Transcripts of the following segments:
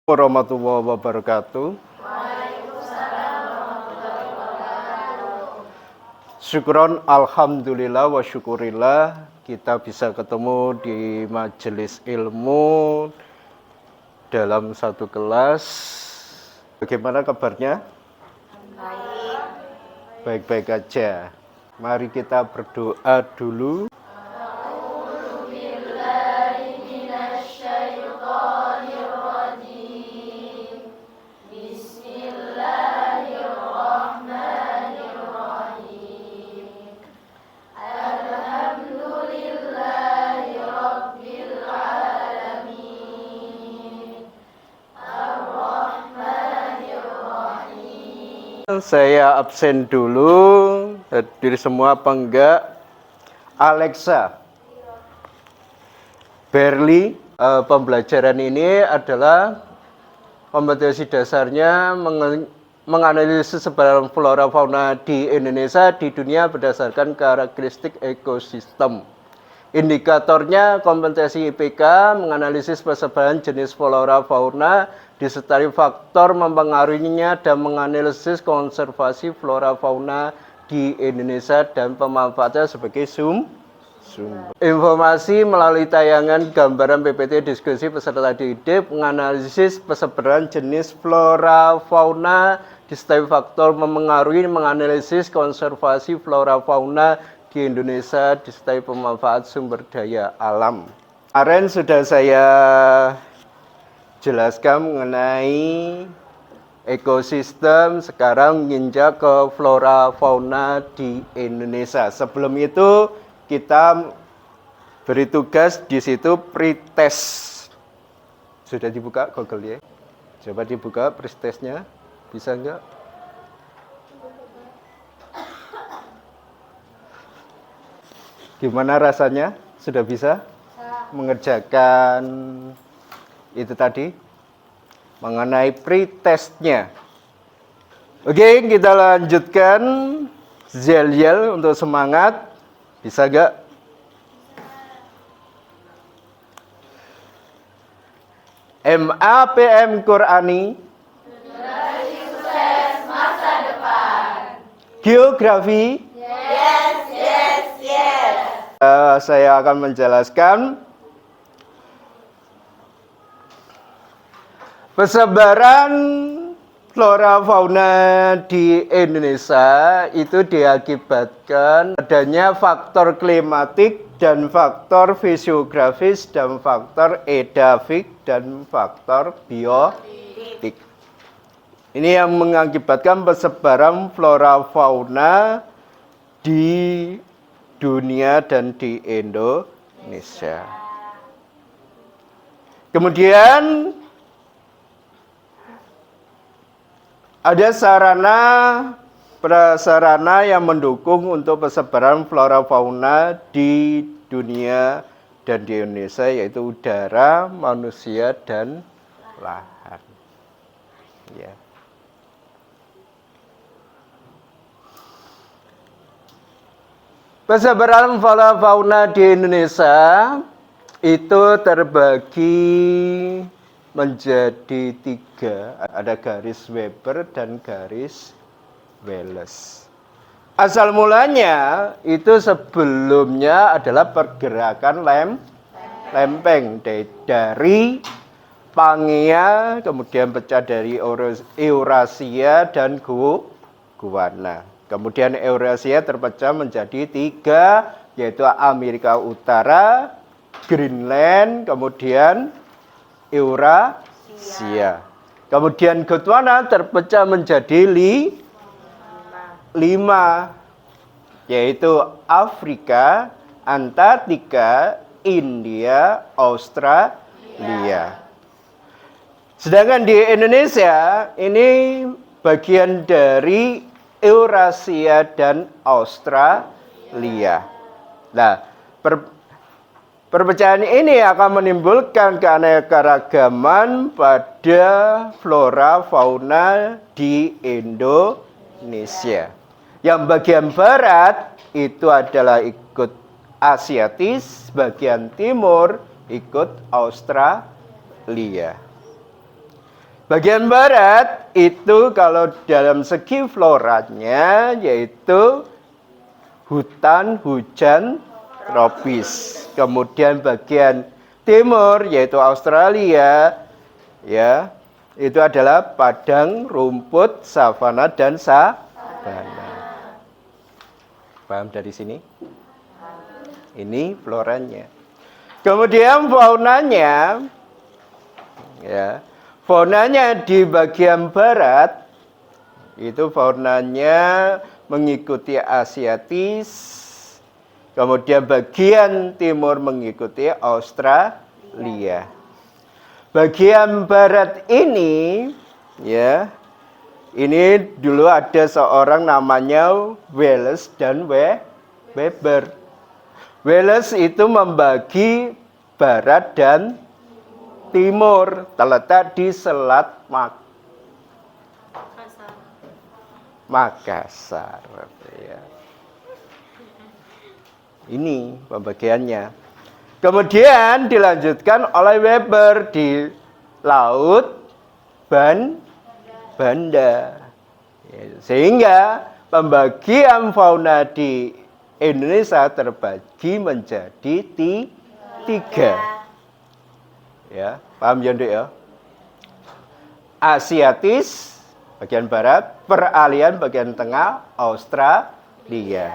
Warahmatullahi wabarakatuh. Syukron, alhamdulillah wa syukurillah kita bisa ketemu di majelis ilmu dalam satu kelas. Bagaimana kabarnya? Baik. Baik-baik aja. Mari kita berdoa dulu. Saya absen dulu. Hadir semua apa enggak? Alexa, Berli, pembelajaran ini adalah kompetensi dasarnya menganalisis sebaran flora fauna di Indonesia di dunia berdasarkan karakteristik ekosistem. Indikatornya kompetensi IPK menganalisis persebaran jenis flora fauna disertai faktor mempengaruhinya dan menganalisis konservasi flora fauna di Indonesia dan pemanfaatannya sebagai sumber. Informasi melalui tayangan gambaran PPT diskusi peserta didik menganalisis persebaran jenis flora fauna disertai faktor mempengaruhi menganalisis konservasi flora fauna di Indonesia disertai pemanfaat sumber daya alam. Kemarin sudah saya jelaskan mengenai ekosistem, sekarang nginjak ke flora fauna di Indonesia. Sebelum itu kita beri tugas di situ pretest. Sudah dibuka Google ya? Coba dibuka pretestnya, bisa enggak? Gimana rasanya? Sudah bisa mengerjakan itu tadi? Mengenai pretestnya. Oke, kita lanjutkan. Zel-zel untuk semangat. Bisa gak? MAPM Qurani. Generasi sukses masa depan. Geografi. Yes. Saya akan menjelaskan persebaran flora fauna di Indonesia itu diakibatkan adanya faktor klimatik dan faktor fisiografis dan faktor edafik dan faktor biotik. Ini yang mengakibatkan persebaran flora fauna di dunia dan di Indonesia. Kemudian ada prasarana yang mendukung untuk persebaran flora fauna di dunia dan di Indonesia, yaitu udara, manusia, dan lahan. Ya. Persebaran flora fauna di Indonesia itu terbagi menjadi 3. Ada garis Weber dan garis Wallace. Asal mulanya itu sebelumnya adalah pergerakan lempeng dari Pangea, kemudian pecah dari Eurasia dan Guiana. Kemudian Eurasia terpecah menjadi 3, yaitu Amerika Utara, Greenland, kemudian Eurasia. Kemudian Gondwana terpecah menjadi 5, yaitu Afrika, Antartika, India, Australia. Sedangkan di Indonesia ini bagian dari Eurasia dan Australia. Nah, perpecahan ini akan menimbulkan keanekaragaman pada flora fauna di Indonesia. Yang bagian barat itu adalah ikut Asiatis, bagian timur ikut Australia. Bagian barat itu kalau dalam segi floranya yaitu hutan hujan tropis. Kemudian bagian timur yaitu Australia ya, itu adalah padang rumput, savana dan sabana. Paham dari sini? Ini floranya. Kemudian faunanya ya. Faunanya di bagian barat itu faunanya mengikuti Asiatis, kemudian bagian timur mengikuti Australia. Bagian barat ini ya, ini dulu ada seorang namanya Wallace dan Weber. Wallace itu membagi barat dan timur, terletak di Selat Makassar. Ya. Ini pembagiannya. Kemudian dilanjutkan oleh Weber di Laut Banda. Ya, sehingga pembagian fauna di Indonesia terbagi menjadi tiga. Ya, paham ya, Nduk ya? Asiatis bagian barat, peralihan bagian tengah, Australia.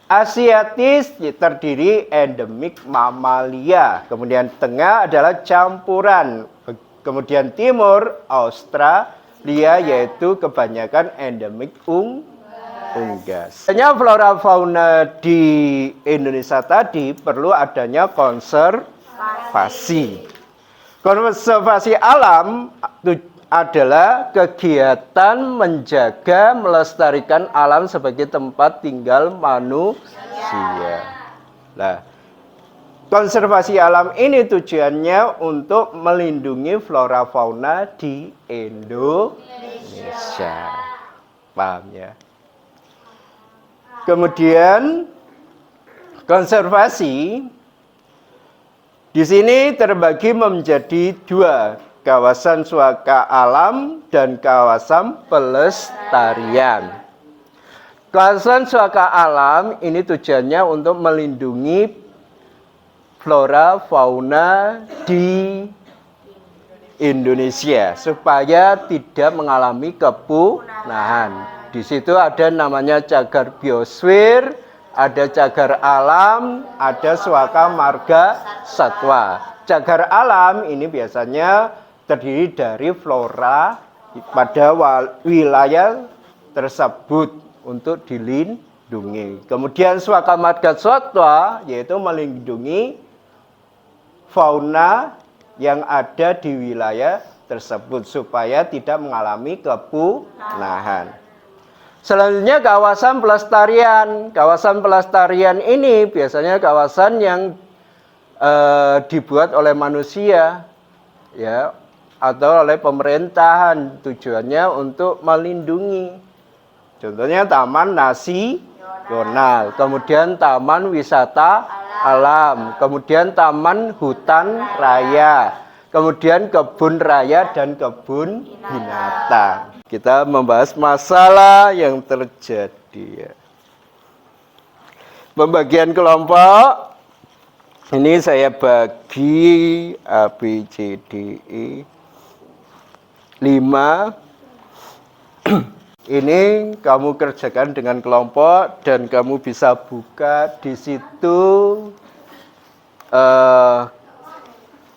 Asiatis terdiri endemik mamalia, kemudian tengah adalah campuran, kemudian timur Australia yaitu kebanyakan endemik unggas. Hanya flora fauna di Indonesia tadi perlu adanya konservasi. Konservasi alam adalah kegiatan menjaga, melestarikan alam sebagai tempat tinggal manusia. Nah, konservasi alam ini tujuannya untuk melindungi flora fauna di Indonesia. Paham ya? Kemudian konservasi di sini terbagi menjadi dua, kawasan suaka alam dan kawasan pelestarian. Kawasan suaka alam ini tujuannya untuk melindungi flora fauna di Indonesia supaya tidak mengalami kepunahan. Di situ ada namanya cagar biosfer, ada cagar alam, ada suaka marga satwa. Cagar alam ini biasanya terdiri dari flora pada wilayah tersebut untuk dilindungi. Kemudian suaka marga satwa yaitu melindungi fauna yang ada di wilayah tersebut supaya tidak mengalami kepunahan. Selanjutnya kawasan pelestarian. Kawasan pelestarian ini biasanya kawasan yang dibuat oleh manusia, ya, atau oleh pemerintahan. Tujuannya untuk melindungi. Contohnya Taman Nasional, kemudian Taman Wisata Alam, kemudian Taman Hutan Raya, kemudian Kebun Raya dan Kebun Binatang. Kita membahas masalah yang terjadi. Pembagian kelompok ini saya bagi A, B, C, D, E 5. Ini kamu kerjakan dengan kelompok dan kamu bisa buka di situ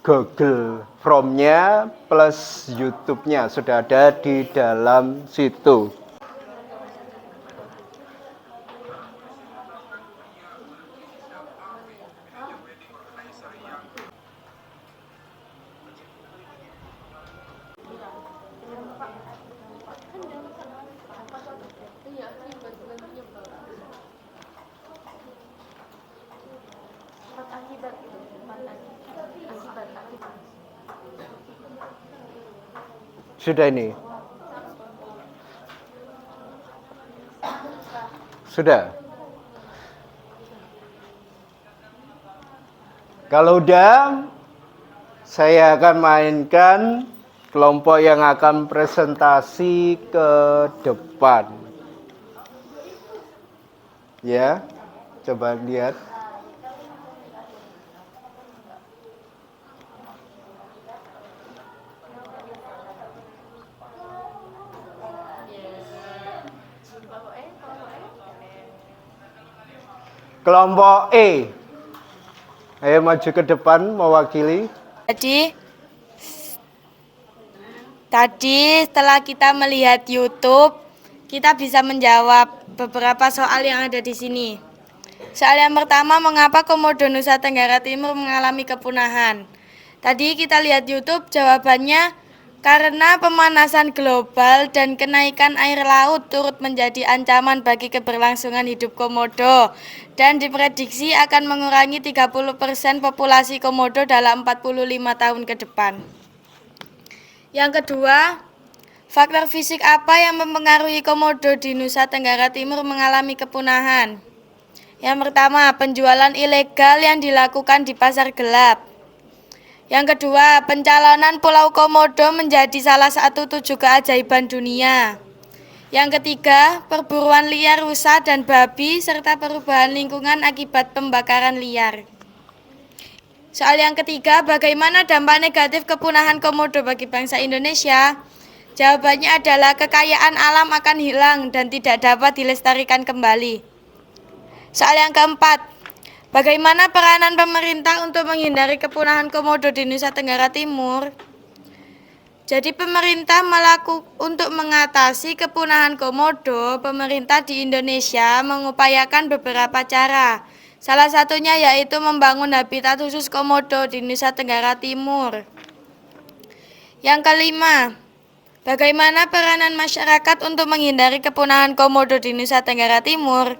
Google Chrome-nya plus YouTube-nya sudah ada di dalam situ. Sudah ini? Sudah? Kalau udah, saya akan mainkan kelompok yang akan presentasi ke depan. Ya, coba lihat. Kelompok E. Ayo maju ke depan mewakili. Tadi setelah kita melihat YouTube, kita bisa menjawab beberapa soal yang ada di sini. Soal yang pertama, mengapa Komodo Nusa Tenggara Timur mengalami kepunahan? Tadi kita lihat YouTube, jawabannya karena pemanasan global dan kenaikan air laut turut menjadi ancaman bagi keberlangsungan hidup komodo dan diprediksi akan mengurangi 30% populasi komodo dalam 45 tahun ke depan. Yang kedua, faktor fisik apa yang mempengaruhi komodo di Nusa Tenggara Timur mengalami kepunahan? Yang pertama, penjualan ilegal yang dilakukan di pasar gelap. Yang kedua, pencalonan Pulau Komodo menjadi salah satu 7 keajaiban dunia. Yang ketiga, perburuan liar rusa dan babi serta perubahan lingkungan akibat pembakaran liar. Soal yang ketiga, bagaimana dampak negatif kepunahan komodo bagi bangsa Indonesia? Jawabannya adalah kekayaan alam akan hilang dan tidak dapat dilestarikan kembali. Soal yang keempat, bagaimana peranan pemerintah untuk menghindari kepunahan komodo di Nusa Tenggara Timur? Jadi pemerintah untuk mengatasi kepunahan komodo, pemerintah di Indonesia mengupayakan beberapa cara. Salah satunya yaitu membangun habitat khusus komodo di Nusa Tenggara Timur. Yang kelima, bagaimana peranan masyarakat untuk menghindari kepunahan komodo di Nusa Tenggara Timur?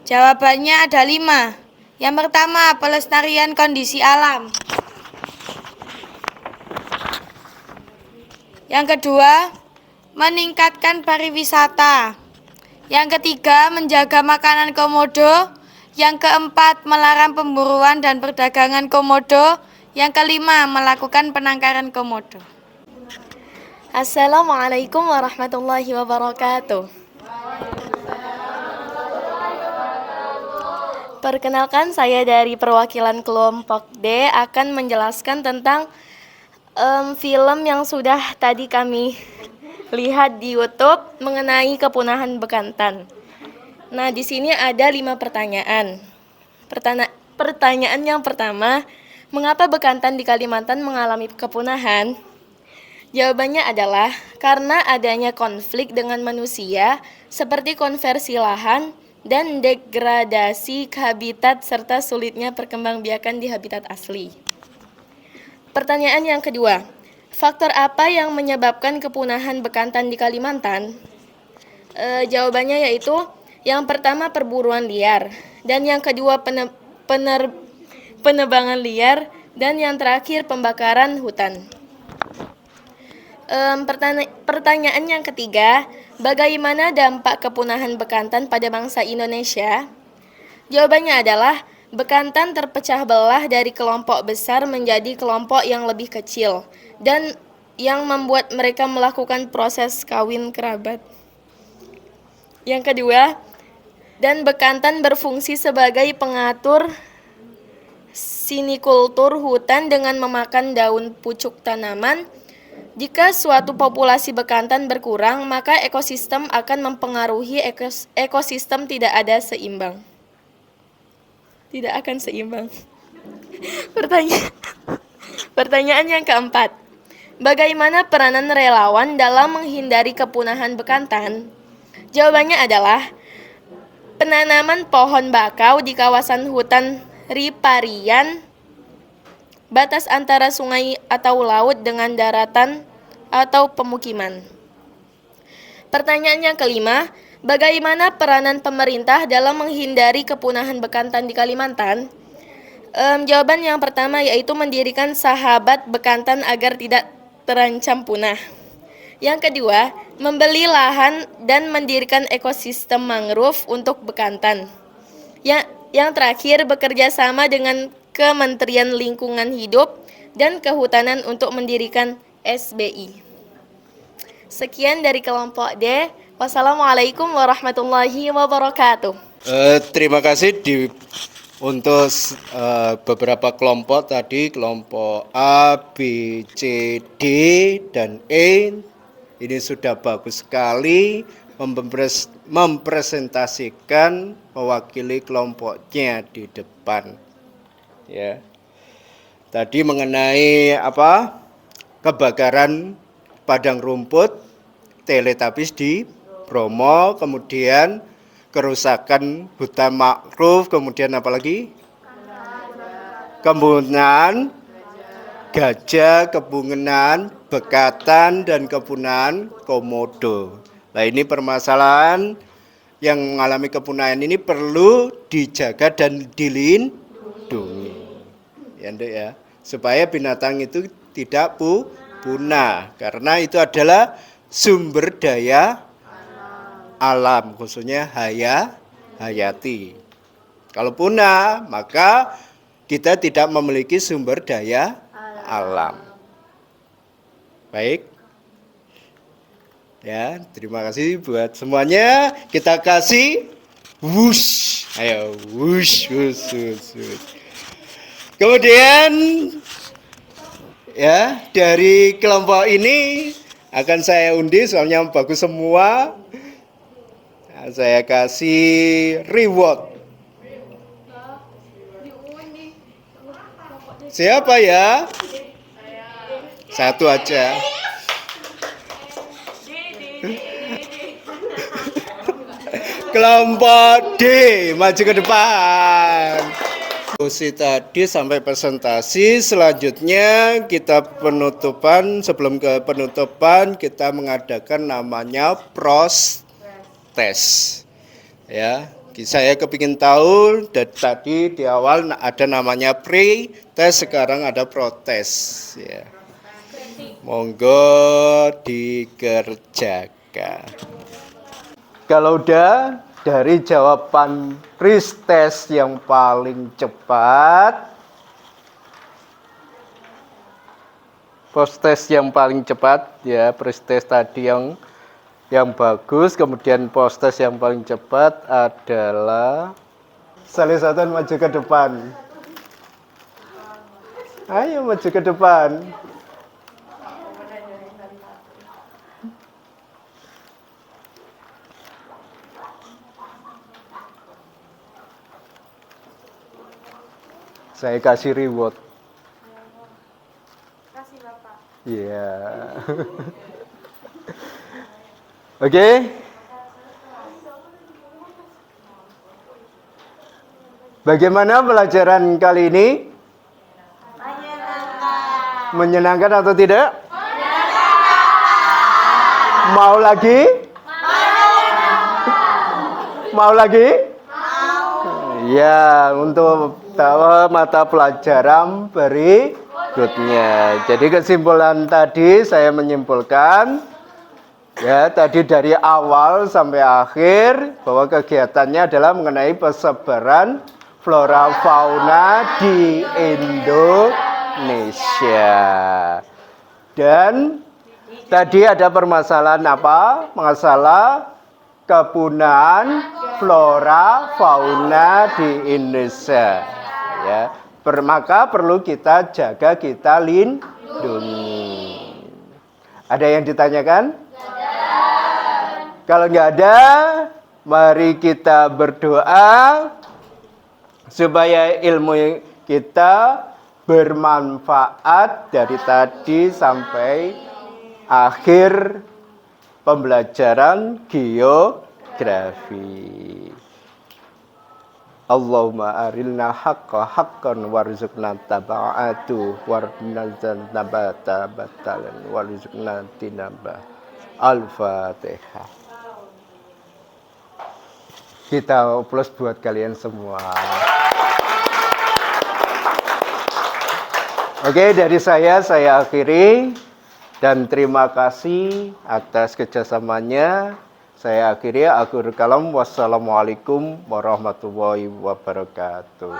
Jawabannya ada 5. Yang pertama, pelestarian kondisi alam. Yang kedua, meningkatkan pariwisata. Yang ketiga, menjaga makanan komodo. Yang keempat, melarang pemburuan dan perdagangan komodo. Yang kelima, melakukan penangkaran komodo. Assalamualaikum warahmatullahi wabarakatuh. Perkenalkan, saya dari perwakilan kelompok D akan menjelaskan tentang film yang sudah tadi kami lihat di YouTube mengenai kepunahan bekantan. Nah, di sini ada 5 pertanyaan. Pertanyaan yang pertama, mengapa bekantan di Kalimantan mengalami kepunahan? Jawabannya adalah karena adanya konflik dengan manusia seperti konversi lahan dan degradasi habitat serta sulitnya perkembangbiakan di habitat asli. Pertanyaan yang kedua, faktor apa yang menyebabkan kepunahan bekantan di Kalimantan? Jawabannya yaitu yang pertama perburuan liar, dan yang kedua penebangan liar, dan yang terakhir pembakaran hutan. Pertanyaan yang ketiga, bagaimana dampak kepunahan bekantan pada bangsa Indonesia? Jawabannya adalah bekantan terpecah belah dari kelompok besar menjadi kelompok yang lebih kecil dan yang membuat mereka melakukan proses kawin kerabat. Yang kedua, dan bekantan berfungsi sebagai pengatur sinikultur hutan dengan memakan daun pucuk tanaman. Jika suatu populasi bekantan berkurang, maka ekosistem akan mempengaruhi ekosistem tidak ada seimbang. Tidak akan seimbang. Pertanyaan yang keempat, bagaimana peranan relawan dalam menghindari kepunahan bekantan? Jawabannya adalah penanaman pohon bakau di kawasan hutan riparian, batas antara sungai atau laut dengan daratan atau pemukiman. Pertanyaan yang kelima, bagaimana peranan pemerintah dalam menghindari kepunahan bekantan di Kalimantan? Jawaban yang pertama yaitu mendirikan sahabat bekantan agar tidak terancam punah. Yang kedua, membeli lahan dan mendirikan ekosistem mangrove untuk bekantan. Yang terakhir, bekerja sama dengan Kementerian Lingkungan Hidup dan Kehutanan untuk mendirikan SBI. Sekian dari kelompok D. Wassalamualaikum warahmatullahi wabarakatuh. Terima kasih untuk beberapa kelompok tadi, kelompok A, B, C, D, dan E. Ini sudah bagus sekali mempresentasikan mewakili kelompoknya di depan. Ya. Tadi mengenai kebakaran padang rumput, Teletubbies di Bromo, kemudian kerusakan hutan mangrove, kemudian apalagi kebunaan gajah, kebunaan bekatan, dan kepunahan komodo. Nah, ini permasalahan yang mengalami kepunahan ini perlu dijaga dan dilindungi, ya, Ndek, ya, supaya binatang itu tidak punah, karena itu adalah sumber daya alam, khususnya hayati. Kalau punah, maka kita tidak memiliki sumber daya alam. Baik. Ya, terima kasih buat semuanya. Kita kasih wush. Ayo, wush, wush, wush, wush. Kemudian ya, dari kelompok ini akan saya undi, soalnya bagus semua. Nah, saya kasih reward. Siapa ya? Satu aja. Kelompok D, maju ke depan. Diskusi tadi sampai presentasi, selanjutnya kita penutupan. Sebelum ke penutupan kita mengadakan namanya tes. Ya, saya kepingin tahu dari tadi di awal ada namanya pre-tes, sekarang ada protes. Ya, monggo dikerjakan. Kalau udah, dari jawaban pre-tes yang paling cepat, post-tes yang paling cepat, ya, pre-tes tadi yang bagus, kemudian post-tes yang paling cepat adalah salah satu maju ke depan. Ayo maju ke depan. Saya kasih reward. Kasih Bapak. Iya. Oke. Bagaimana pelajaran kali ini? Menyenangkan. Menyenangkan atau tidak? Mau lagi? Mau lagi? Ya, untuk mata pelajaran berikutnya. Jadi kesimpulan tadi saya menyimpulkan, ya, tadi dari awal sampai akhir bahwa kegiatannya adalah mengenai persebaran flora fauna di Indonesia. Dan tadi ada permasalahan apa? Masalah kepunahan flora fauna di Indonesia. Ya, maka perlu kita jaga, kita lindungi. Ada yang ditanyakan? Kalau nggak ada, mari kita berdoa supaya ilmu kita bermanfaat dari tadi sampai akhir pembelajaran geografi. Allahumma arilna haqqa haqqan warzuqna taba'atu warnazan nabata batalan warzuqna tinabah. Al-Fatihah. Kita aplaus buat kalian semua. Oke, dari saya akhiri dan terima kasih atas kerjasamanya. Saya akhiri akhir kalam. Wassalamualaikum warahmatullahi wabarakatuh.